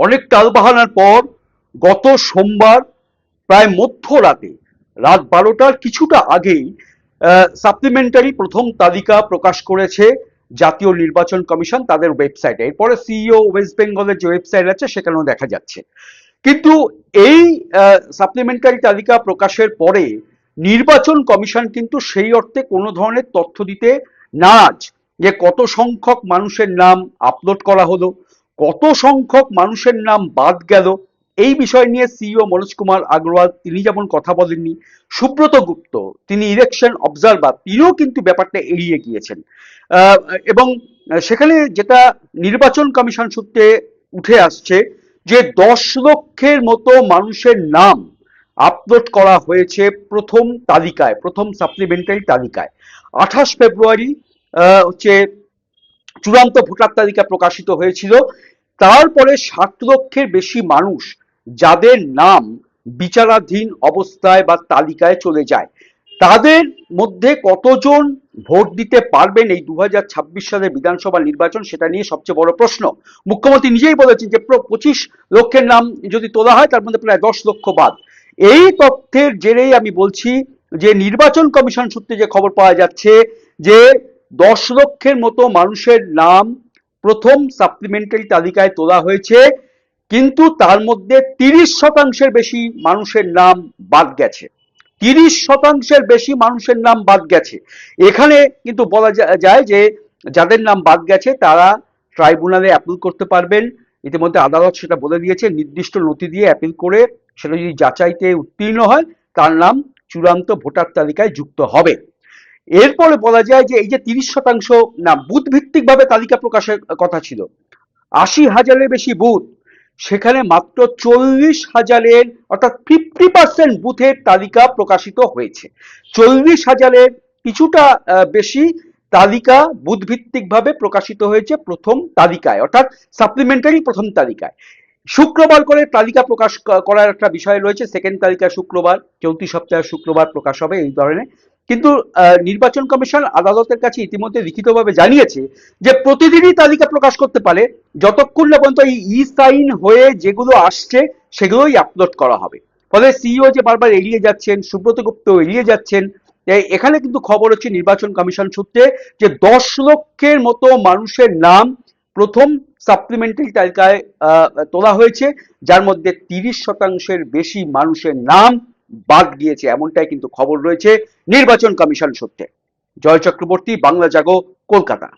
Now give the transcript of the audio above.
অনেক টালবাহানার পর গত সোমবার প্রায় মধ্যরাতে রাত 12টার কিছুটা আগেই সাপ্লিমেন্টারি প্রথম তালিকা প্রকাশ করেছে জাতীয় নির্বাচন কমিশন তাদের ওয়েবসাইটে। এরপরে সিইও ওয়েস্ট বেঙ্গলের যে ওয়েবসাইট আছে সেখানেও দেখা যাচ্ছে। কিন্তু এই সাপ্লিমেন্টারি তালিকা প্রকাশের পরে নির্বাচন কমিশন কিন্তু সেই অর্থে কোনো ধরনের তথ্য দিতে নারাজ, যে কত সংখ্যক মানুষের নাম আপলোড করা হলো, কত সংখ্যক মানুষের নাম বাদ গেল। এই বিষয় নিয়ে সিইও মনোজ কুমার আগরওয়াল তিনি যেমন কথা বলেননি, সুব্রত গুপ্ত তিনি ইলেকশন অবজারভার তিনিও কিন্তু ব্যাপারটা এড়িয়ে গিয়েছেন। এবং সেখানে যেটা নির্বাচন কমিশন সূত্রে উঠে আসছে যে 10 লক্ষের মতো মানুষের নাম আপলোড করা হয়েছে প্রথম তালিকায়, প্রথম সাপ্লিমেন্টারি তালিকায়। 28 ফেব্রুয়ারি হচ্ছে চূড়ান্ত ভোটার তালিকা প্রকাশিত হয়েছিল। তারপরে 60 লক্ষের বেশি মানুষ যাদের নাম বিচারাধীন অবস্থায় বা তালিকায় চলে যায়, তাদের মধ্যে কতজন ভোট দিতে পারবেন এই 2026 সালের বিধানসভা নির্বাচন, সেটা নিয়ে সবচেয়ে বড় প্রশ্ন। মুখ্যমন্ত্রী নিজেই বলেছেন যে 25 লক্ষের নাম যদি তোলা হয় তার মধ্যে প্রায় 10 লক্ষ বাদ। এই তথ্যের জেরেই আমি বলছি যে নির্বাচন কমিশন সূত্রে যে খবর পাওয়া যাচ্ছে যে 10 লক্ষের মতো মানুষের নাম প্রথম সাপ্লিমেন্টারি তালিকায় তোলা হয়েছে, কিন্তু তার মধ্যে 30% বেশি মানুষের নাম বাদ গেছে। 30% বেশি মানুষের নাম বাদ গেছে। এখানে কিন্তু বলা যায় যে যাদের নাম বাদ গেছে তারা ট্রাইব্যুনালে অ্যাপিল করতে পারবেন। ইতিমধ্যে আদালত সেটা বলে দিয়েছে, নির্দিষ্ট নথি দিয়ে অ্যাপিল করে সেটা যদি যাচাইতে উত্তীর্ণ হয় তার নাম চূড়ান্ত ভোটার তালিকায় যুক্ত হবে। এরপরে বলা যায় যে এই যে 30% না, বুথ ভিত্তিক ভাবে তালিকা প্রকাশের কথা ছিল, 80,000-এর বেশি বুথ, সেখানে মাত্র 40,000-এর অর্থাৎ 50% বুথের তালিকা প্রকাশিত হয়েছে। 40,000-এর কিছুটা বেশি তালিকা বুথ ভিত্তিক ভাবে প্রকাশিত হয়েছে প্রথম তালিকায়, অর্থাৎ সাপ্লিমেন্টারি প্রথম তালিকায়। শুক্রবার করে তালিকা প্রকাশ করার একটা বিষয় রয়েছে, সেকেন্ড তালিকা শুক্রবার, চলতি সপ্তাহে শুক্রবার প্রকাশ হবে এই ধরনের। কিন্তু নির্বাচন কমিশন আদালতের কাছে ইতিমধ্যে লিখিতভাবে জানিয়েছে যে প্রতিদিনই তালিকা প্রকাশ করতে পারে, যতক্ষণ না পর্যন্ত এই ই সাইন হয়ে যেগুলো আসছে সেগুলোই আপলোড করা হবে। ফলে সিইও যে বারবার এড়িয়ে যাচ্ছেন, সুব্রত গুপ্ত এড়িয়ে যাচ্ছেন। এখানে কিন্তু খবর হচ্ছে নির্বাচন কমিশন সূত্রে যে 10 লক্ষের মতো মানুষের নাম প্রথম সাপ্লিমেন্টারি তালিকায় তোলা হয়েছে, যার মধ্যে 30%-এর বেশি মানুষের নাম বাদ গিয়েছে, এমনটাই কিন্তু খবর রয়েছে নির্বাচন কমিশন সূত্রে। জয় চক্রবর্তী, বাংলা জাগো, কলকাতা।